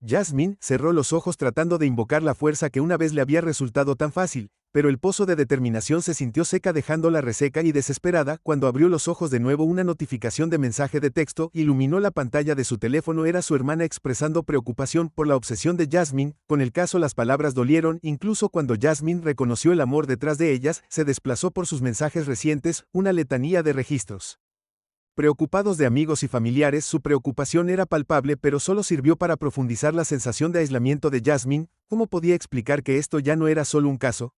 Jasmine cerró los ojos tratando de invocar la fuerza que una vez le había resultado tan fácil, pero el pozo de determinación se sintió seca dejándola reseca y desesperada cuando abrió los ojos de nuevo una notificación de mensaje de texto iluminó la pantalla de su teléfono era su hermana expresando preocupación por la obsesión de Jasmine, con el caso las palabras dolieron incluso cuando Jasmine reconoció el amor detrás de ellas, se desplazó por sus mensajes recientes, una letanía de registros. Preocupados de amigos y familiares, su preocupación era palpable pero solo sirvió para profundizar la sensación de aislamiento de Jasmine. ¿Cómo podía explicar que esto ya no era solo un caso?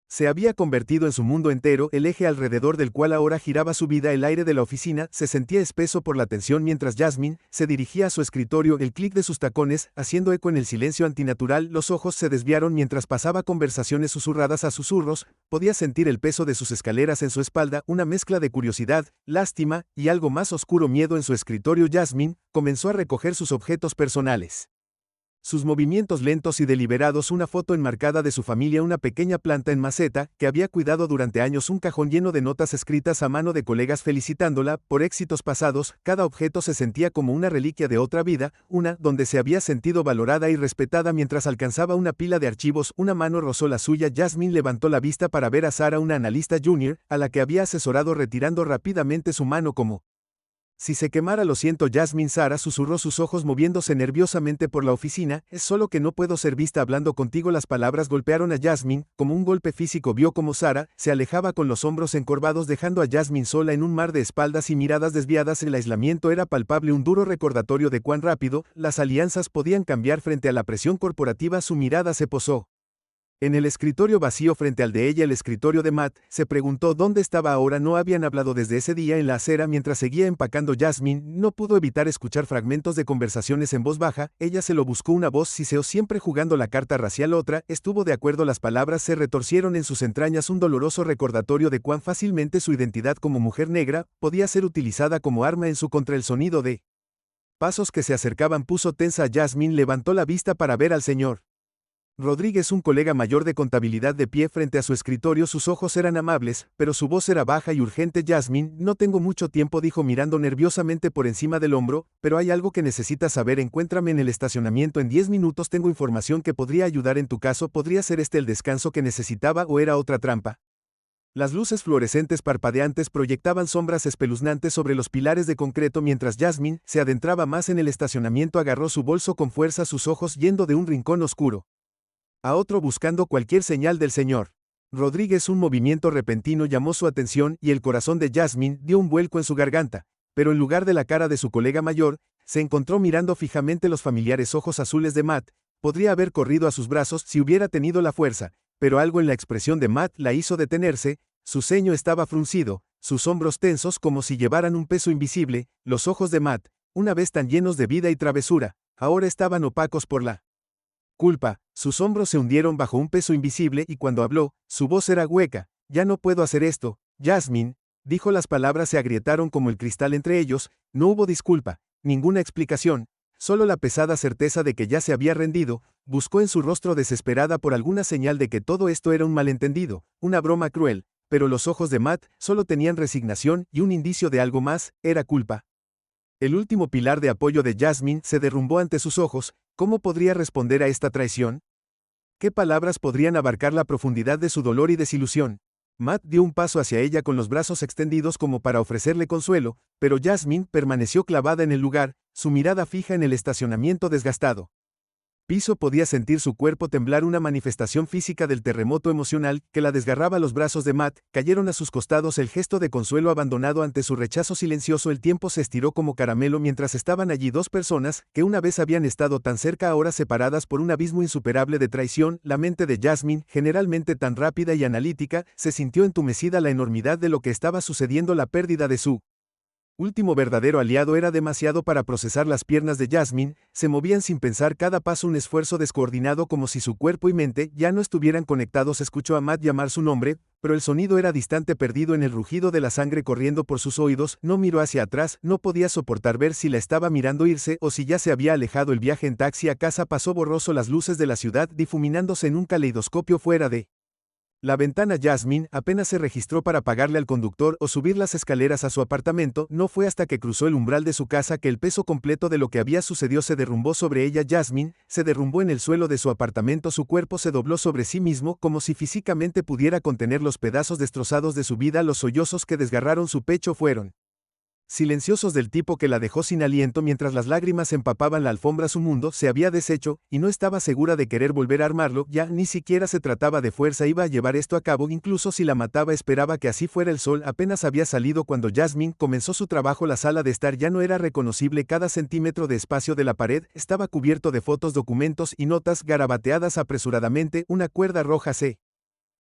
Se había convertido en su mundo entero, el eje alrededor del cual ahora giraba su vida. El aire de la oficina se sentía espeso por la tensión mientras Jasmine se dirigía a su escritorio, el clic de sus tacones, haciendo eco en el silencio antinatural, los ojos se desviaron mientras pasaba conversaciones susurradas a susurros, podía sentir el peso de sus escaleras en su espalda, una mezcla de curiosidad, lástima, y algo más oscuro miedo en su escritorio. Jasmine comenzó a recoger sus objetos personales. Sus movimientos lentos y deliberados, una foto enmarcada de su familia, una pequeña planta en maceta, que había cuidado durante años, un cajón lleno de notas escritas a mano de colegas felicitándola por éxitos pasados, cada objeto se sentía como una reliquia de otra vida, una donde se había sentido valorada y respetada. Mientras alcanzaba una pila de archivos, una mano rozó la suya. Jasmine levantó la vista para ver a Sarah, una analista junior, a la que había asesorado, retirando rápidamente su mano como si se quemara. Lo siento, Jasmine. Sarah susurró, sus ojos moviéndose nerviosamente por la oficina, es solo que no puedo ser vista hablando contigo. Las palabras golpearon a Jasmine, como un golpe físico. Vio como Sarah se alejaba con los hombros encorvados dejando a Jasmine sola en un mar de espaldas y miradas desviadas. El aislamiento era palpable, un duro recordatorio de cuán rápido las alianzas podían cambiar frente a la presión corporativa. Su mirada se posó en el escritorio vacío frente al de ella, el escritorio de Matt. Se preguntó dónde estaba ahora. No habían hablado desde ese día en la acera mientras seguía empacando. Jasmine no pudo evitar escuchar fragmentos de conversaciones en voz baja. Ella se lo buscó, una voz siseó, siempre jugando la carta racial. Otra estuvo de acuerdo. Las palabras se retorcieron en sus entrañas, un doloroso recordatorio de cuán fácilmente su identidad como mujer negra podía ser utilizada como arma en su contra. El sonido de pasos que se acercaban puso tensa a Jasmine. Levantó la vista para ver al señor Rodríguez, un colega mayor de contabilidad, de pie frente a su escritorio. Sus ojos eran amables, pero su voz era baja y urgente. Jasmine, no tengo mucho tiempo, dijo mirando nerviosamente por encima del hombro, pero hay algo que necesitas saber. Encuéntrame en el estacionamiento en 10 minutos. Tengo información que podría ayudar en tu caso. ¿Podría ser este el descanso que necesitaba o era otra trampa? Las luces fluorescentes parpadeantes proyectaban sombras espeluznantes sobre los pilares de concreto mientras Jasmine se adentraba más en el estacionamiento. Agarró su bolso con fuerza, sus ojos yendo de un rincón oscuro a otro buscando cualquier señal del señor Rodríguez. Un movimiento repentino llamó su atención y el corazón de Jasmine dio un vuelco en su garganta, pero en lugar de la cara de su colega mayor, se encontró mirando fijamente los familiares ojos azules de Matt. Podría haber corrido a sus brazos si hubiera tenido la fuerza, pero algo en la expresión de Matt la hizo detenerse. Su ceño estaba fruncido, sus hombros tensos como si llevaran un peso invisible. Los ojos de Matt, una vez tan llenos de vida y travesura, ahora estaban opacos por la culpa. Sus hombros se hundieron bajo un peso invisible y cuando habló, su voz era hueca. Ya no puedo hacer esto, Jasmine, dijo. Las palabras se agrietaron como el cristal entre ellos. No hubo disculpa, ninguna explicación, solo la pesada certeza de que ya se había rendido. Buscó en su rostro desesperada por alguna señal de que todo esto era un malentendido, una broma cruel, pero los ojos de Matt solo tenían resignación y un indicio de algo más, era culpa. El último pilar de apoyo de Jasmine se derrumbó ante sus ojos. ¿Cómo podría responder a esta traición? ¿Qué palabras podrían abarcar la profundidad de su dolor y desilusión? Matt dio un paso hacia ella con los brazos extendidos como para ofrecerle consuelo, pero Jasmine permaneció clavada en el lugar, su mirada fija en el estacionamiento desgastado. Piso podía sentir su cuerpo temblar, una manifestación física del terremoto emocional que la desgarraba. Los brazos de Matt cayeron a sus costados, el gesto de consuelo abandonado ante su rechazo silencioso. El tiempo se estiró como caramelo mientras estaban allí dos personas que una vez habían estado tan cerca, ahora separadas por un abismo insuperable de traición. La mente de Jasmine, generalmente tan rápida y analítica, se sintió entumecida. La enormidad de lo que estaba sucediendo, la pérdida de su último verdadero aliado, era demasiado para procesar. Las piernas de Jasmine se movían sin pensar, cada paso un esfuerzo descoordinado, como si su cuerpo y mente ya no estuvieran conectados. Escuchó a Matt llamar su nombre, pero el sonido era distante, perdido en el rugido de la sangre corriendo por sus oídos. No miró hacia atrás, no podía soportar ver si la estaba mirando irse o si ya se había alejado. El viaje en taxi a casa pasó borroso, las luces de la ciudad difuminándose en un caleidoscopio fuera de la ventana. Jasmine apenas se registró para pagarle al conductor o subir las escaleras a su apartamento. No fue hasta que cruzó el umbral de su casa que el peso completo de lo que había sucedido se derrumbó sobre ella. Jasmine se derrumbó en el suelo de su apartamento, su cuerpo se dobló sobre sí mismo como si físicamente pudiera contener los pedazos destrozados de su vida. Los sollozos que desgarraron su pecho fueron silenciosos, del tipo que la dejó sin aliento mientras las lágrimas empapaban la alfombra. Su mundo se había deshecho, y no estaba segura de querer volver a armarlo. Ya ni siquiera se trataba de fuerza, iba a llevar esto a cabo incluso si la mataba. Esperaba que así fuera. El sol apenas había salido cuando Jasmine comenzó su trabajo. La sala de estar ya no era reconocible, cada centímetro de espacio de la pared estaba cubierto de fotos, documentos y notas garabateadas apresuradamente. Una cuerda roja se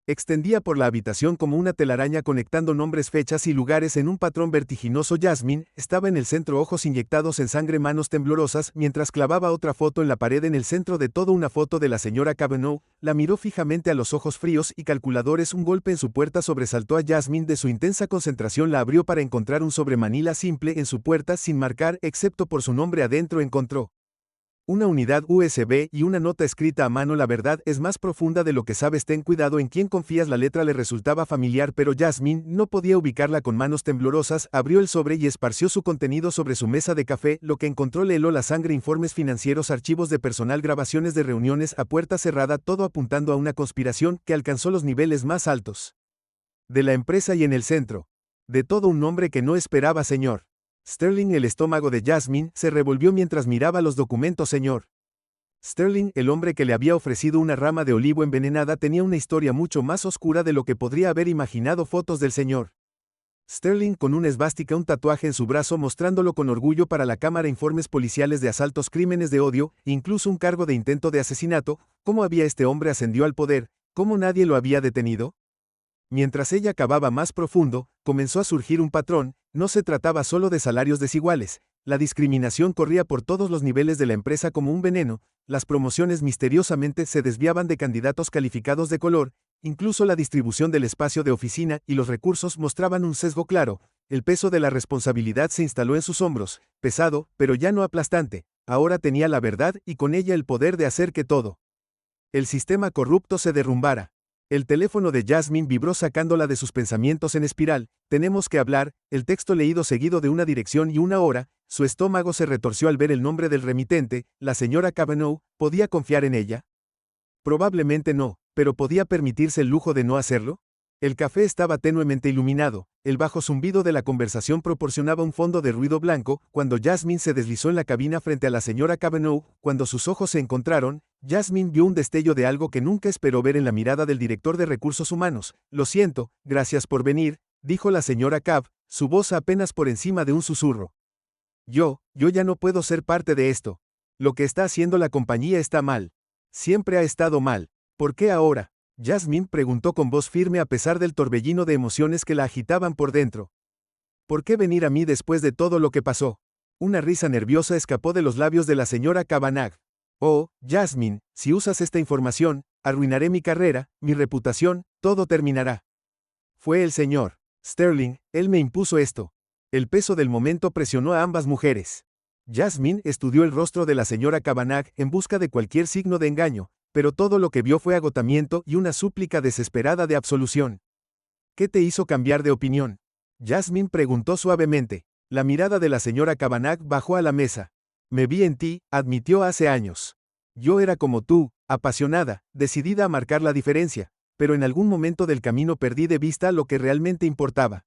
extendía por la habitación como una telaraña, conectando nombres, fechas y lugares en un patrón vertiginoso. Jasmine estaba en el centro, ojos inyectados en sangre, manos temblorosas, mientras clavaba otra foto en la pared. En el centro de todo, una foto de la señora Cavanaugh. La miró fijamente a los ojos fríos y calculadores. Un golpe en su puerta sobresaltó a Jasmine de su intensa concentración. La abrió para encontrar un sobre manila simple en su puerta, sin marcar, excepto por su nombre. Adentro encontró una unidad USB y una nota escrita a mano: la verdad es más profunda de lo que sabes, ten cuidado en quién confías. La letra le resultaba familiar, pero Jasmine no podía ubicarla. Con manos temblorosas abrió el sobre y esparció su contenido sobre su mesa de café. Lo que encontró le heló la sangre: informes financieros, archivos de personal, grabaciones de reuniones a puerta cerrada, todo apuntando a una conspiración que alcanzó los niveles más altos de la empresa. Y en el centro de todo, un nombre que no esperaba: señor Sterling. El estómago de Jasmine se revolvió mientras miraba los documentos. Señor Sterling, el hombre que le había ofrecido una rama de olivo envenenada, tenía una historia mucho más oscura de lo que podría haber imaginado. Fotos del señor Sterling con una esvástica, un tatuaje en su brazo, mostrándolo con orgullo para la cámara, informes policiales de asaltos, crímenes de odio, incluso un cargo de intento de asesinato. ¿Cómo había este hombre ascendido al poder? ¿Cómo nadie lo había detenido? Mientras ella cavaba más profundo, comenzó a surgir un patrón. No se trataba solo de salarios desiguales. La discriminación corría por todos los niveles de la empresa como un veneno. Las promociones misteriosamente se desviaban de candidatos calificados de color. Incluso la distribución del espacio de oficina y los recursos mostraban un sesgo claro. El peso de la responsabilidad se instaló en sus hombros, pesado, pero ya no aplastante. Ahora tenía la verdad y con ella el poder de hacer que todo el sistema corrupto se derrumbara. El teléfono de Jasmine vibró, sacándola de sus pensamientos en espiral. Tenemos que hablar. El texto leído seguido de una dirección y una hora. Su estómago se retorció al ver el nombre del remitente, la señora Cavanaugh. ¿Podía confiar en ella? Probablemente no, pero ¿podía permitirse el lujo de no hacerlo? El café estaba tenuemente iluminado. El bajo zumbido de la conversación proporcionaba un fondo de ruido blanco. Cuando Jasmine se deslizó en la cabina frente a la señora Cavanaugh, cuando sus ojos se encontraron, Jasmine vio un destello de algo que nunca esperó ver en la mirada del director de recursos humanos. Lo siento, gracias por venir, dijo la señora Cav, su voz apenas por encima de un susurro. Yo ya no puedo ser parte de esto. Lo que está haciendo la compañía está mal. Siempre ha estado mal. ¿Por qué ahora? Jasmine preguntó con voz firme a pesar del torbellino de emociones que la agitaban por dentro. ¿Por qué venir a mí después de todo lo que pasó? Una risa nerviosa escapó de los labios de la señora Cavanaugh. Oh, Jasmine, si usas esta información, arruinaré mi carrera, mi reputación, todo terminará. Fue el señor Sterling, él me impuso esto. El peso del momento presionó a ambas mujeres. Jasmine estudió el rostro de la señora Cavanaugh en busca de cualquier signo de engaño, pero todo lo que vio fue agotamiento y una súplica desesperada de absolución. ¿Qué te hizo cambiar de opinión? Jasmine preguntó suavemente. La mirada de la señora Cavanaugh bajó a la mesa. Me vi en ti, admitió, hace años. Yo era como tú, apasionada, decidida a marcar la diferencia, pero en algún momento del camino perdí de vista lo que realmente importaba.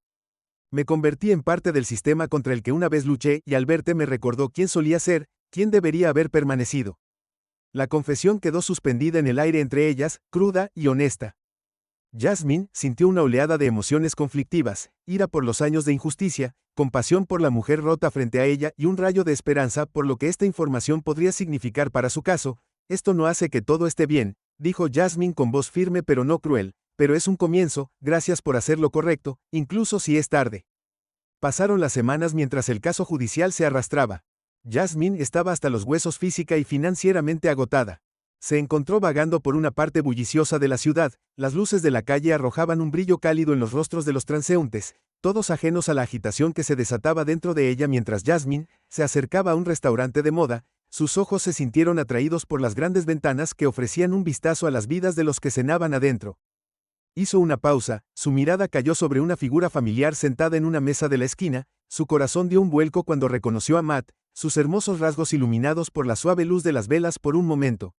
Me convertí en parte del sistema contra el que una vez luché, y al verte me recordó quién solía ser, quién debería haber permanecido. La confesión quedó suspendida en el aire entre ellas, cruda y honesta. Jasmine sintió una oleada de emociones conflictivas, ira por los años de injusticia, compasión por la mujer rota frente a ella y un rayo de esperanza por lo que esta información podría significar para su caso. Esto no hace que todo esté bien, dijo Jasmine con voz firme pero no cruel, pero es un comienzo, gracias por hacer lo correcto, incluso si es tarde. Pasaron las semanas mientras el caso judicial se arrastraba. Jasmine estaba hasta los huesos física y financieramente agotada. Se encontró vagando por una parte bulliciosa de la ciudad, las luces de la calle arrojaban un brillo cálido en los rostros de los transeúntes, todos ajenos a la agitación que se desataba dentro de ella mientras Jasmine se acercaba a un restaurante de moda. Sus ojos se sintieron atraídos por las grandes ventanas que ofrecían un vistazo a las vidas de los que cenaban adentro. Hizo una pausa, su mirada cayó sobre una figura familiar sentada en una mesa de la esquina, su corazón dio un vuelco cuando reconoció a Matt, sus hermosos rasgos iluminados por la suave luz de las velas por un momento.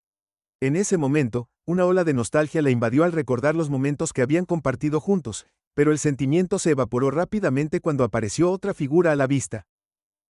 En ese momento, una ola de nostalgia la invadió al recordar los momentos que habían compartido juntos, pero el sentimiento se evaporó rápidamente cuando apareció otra figura a la vista.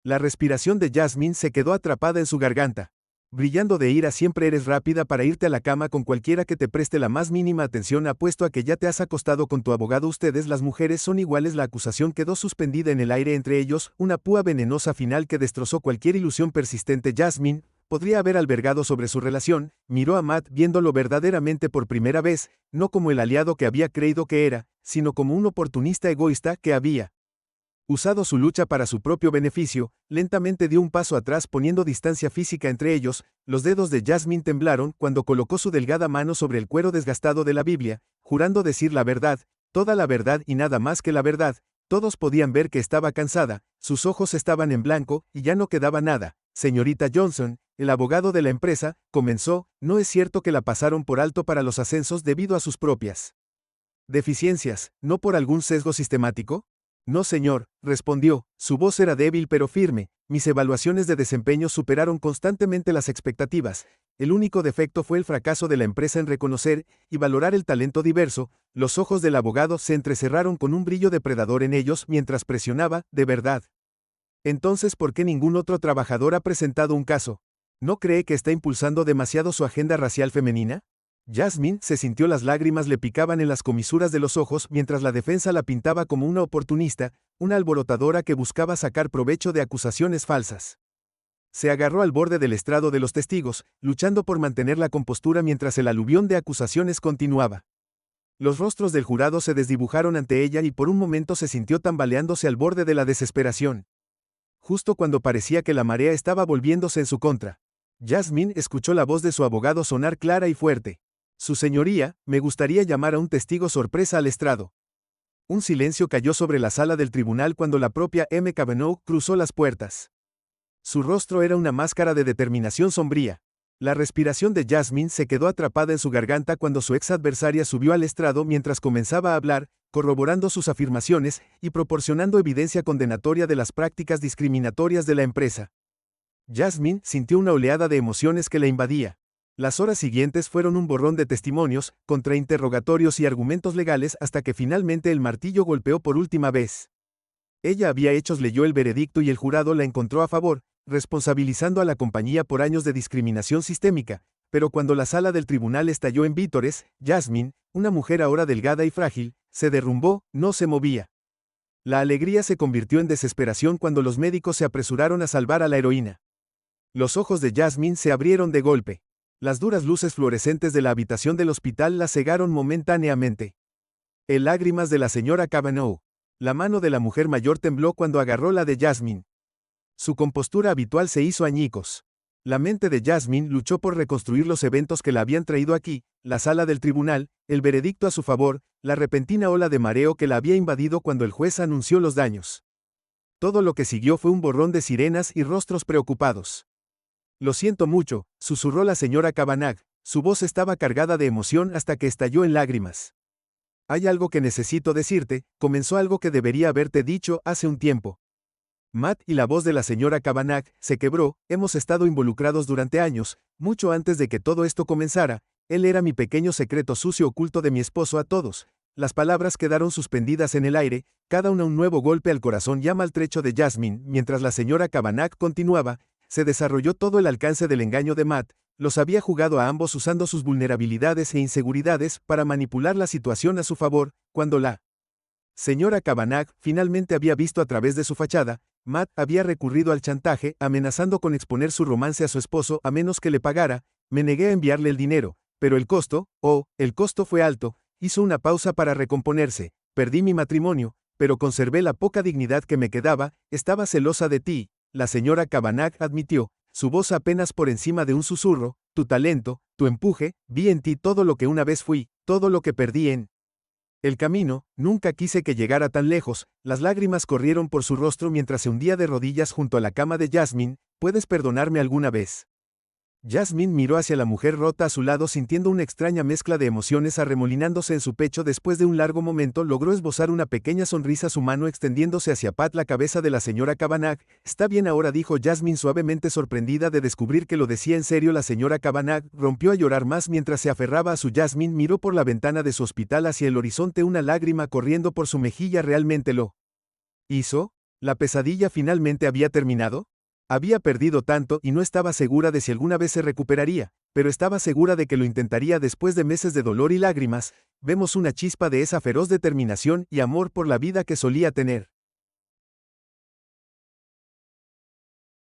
La respiración de Jasmine se quedó atrapada en su garganta. Brillando de ira, siempre eres rápida para irte a la cama con cualquiera que te preste la más mínima atención. Apuesto a que ya te has acostado con tu abogado. Ustedes las mujeres son iguales. La acusación quedó suspendida en el aire entre ellos, una púa venenosa final que destrozó cualquier ilusión persistente. Jasmine podría haber albergado sobre su relación, miró a Matt viéndolo verdaderamente por primera vez, no como el aliado que había creído que era, sino como un oportunista egoísta que había usado su lucha para su propio beneficio. Lentamente dio un paso atrás poniendo distancia física entre ellos. Los dedos de Jasmine temblaron cuando colocó su delgada mano sobre el cuero desgastado de la Biblia, jurando decir la verdad, toda la verdad y nada más que la verdad. Todos podían ver que estaba cansada, sus ojos estaban en blanco y ya no quedaba nada. Señorita Johnson, el abogado de la empresa, comenzó, ¿no es cierto que la pasaron por alto para los ascensos debido a sus propias deficiencias, no por algún sesgo sistemático? No, señor, respondió, su voz era débil pero firme, mis evaluaciones de desempeño superaron constantemente las expectativas, el único defecto fue el fracaso de la empresa en reconocer y valorar el talento diverso. Los ojos del abogado se entrecerraron con un brillo depredador en ellos mientras presionaba, ¿de verdad? Entonces, ¿por qué ningún otro trabajador ha presentado un caso? ¿No cree que está impulsando demasiado su agenda racial femenina? Jasmine se sintió las lágrimas le picaban en las comisuras de los ojos mientras la defensa la pintaba como una oportunista, una alborotadora que buscaba sacar provecho de acusaciones falsas. Se agarró al borde del estrado de los testigos, luchando por mantener la compostura mientras el aluvión de acusaciones continuaba. Los rostros del jurado se desdibujaron ante ella y por un momento se sintió tambaleándose al borde de la desesperación. Justo cuando parecía que la marea estaba volviéndose en su contra, Jasmine escuchó la voz de su abogado sonar clara y fuerte. Su señoría, me gustaría llamar a un testigo sorpresa al estrado. Un silencio cayó sobre la sala del tribunal cuando la propia M. Kavanaugh cruzó las puertas. Su rostro era una máscara de determinación sombría. La respiración de Jasmine se quedó atrapada en su garganta cuando su ex adversaria subió al estrado mientras comenzaba a hablar, corroborando sus afirmaciones y proporcionando evidencia condenatoria de las prácticas discriminatorias de la empresa. Jasmine sintió una oleada de emociones que la invadía. Las horas siguientes fueron un borrón de testimonios, contrainterrogatorios y argumentos legales hasta que finalmente el martillo golpeó por última vez. Ella había hechos, leyó el veredicto y el jurado la encontró a favor, responsabilizando a la compañía por años de discriminación sistémica, pero cuando la sala del tribunal estalló en vítores, Jasmine, una mujer ahora delgada y frágil, se derrumbó, no se movía. La alegría se convirtió en desesperación cuando los médicos se apresuraron a salvar a la heroína. Los ojos de Jasmine se abrieron de golpe. Las duras luces fluorescentes de la habitación del hospital la cegaron momentáneamente. El lágrimas de la señora Kavanaugh. La mano de la mujer mayor tembló cuando agarró la de Jasmine. Su compostura habitual se hizo añicos. La mente de Jasmine luchó por reconstruir los eventos que la habían traído aquí, la sala del tribunal, el veredicto a su favor, la repentina ola de mareo que la había invadido cuando el juez anunció los daños. Todo lo que siguió fue un borrón de sirenas y rostros preocupados. Lo siento mucho, susurró la señora Kavanaugh, su voz estaba cargada de emoción hasta que estalló en lágrimas. Hay algo que necesito decirte, comenzó algo que debería haberte dicho hace un tiempo. Matt y la voz de la señora Kavanaugh se quebró, hemos estado involucrados durante años, mucho antes de que todo esto comenzara, él era mi pequeño secreto sucio oculto de mi esposo a todos. Las palabras quedaron suspendidas en el aire, cada una un nuevo golpe al corazón ya maltrecho de Jasmine, mientras la señora Kavanaugh continuaba. Se desarrolló todo el alcance del engaño de Matt, Los había jugado a ambos usando sus vulnerabilidades e inseguridades para manipular la situación a su favor. Cuando la señora Kavanagh finalmente había visto a través de su fachada, Matt había recurrido al chantaje, amenazando con exponer su romance a su esposo a menos que le pagara. Me negué a enviarle el dinero, pero el costo fue alto. Hizo una pausa para recomponerse. Perdí mi matrimonio, pero conservé la poca dignidad que me quedaba. Estaba celosa de ti, la señora Kavanagh admitió, su voz apenas por encima de un susurro. Tu talento, tu empuje, vi en ti todo lo que una vez fui, todo lo que perdí en el camino. Nunca quise que llegara tan lejos. Las lágrimas corrieron por su rostro mientras se hundía de rodillas junto a la cama de Jasmine. ¿Puedes perdonarme alguna vez? Jasmine miró hacia la mujer rota a su lado sintiendo una extraña mezcla de emociones arremolinándose en su pecho. Después de un largo momento logró esbozar una pequeña sonrisa, su mano extendiéndose hacia Pat, la cabeza de la señora Kavanagh. Está bien ahora, dijo Jasmine suavemente, sorprendida de descubrir que lo decía en serio. La señora Kavanagh rompió a llorar más mientras se aferraba a su Jasmine. Miró por la ventana de su hospital hacia el horizonte, una lágrima corriendo por su mejilla. ¿Realmente lo hizo? ¿La pesadilla finalmente había terminado? Había perdido tanto y no estaba segura de si alguna vez se recuperaría, pero estaba segura de que lo intentaría. Después de meses de dolor y lágrimas, vemos una chispa de esa feroz determinación y amor por la vida que solía tener.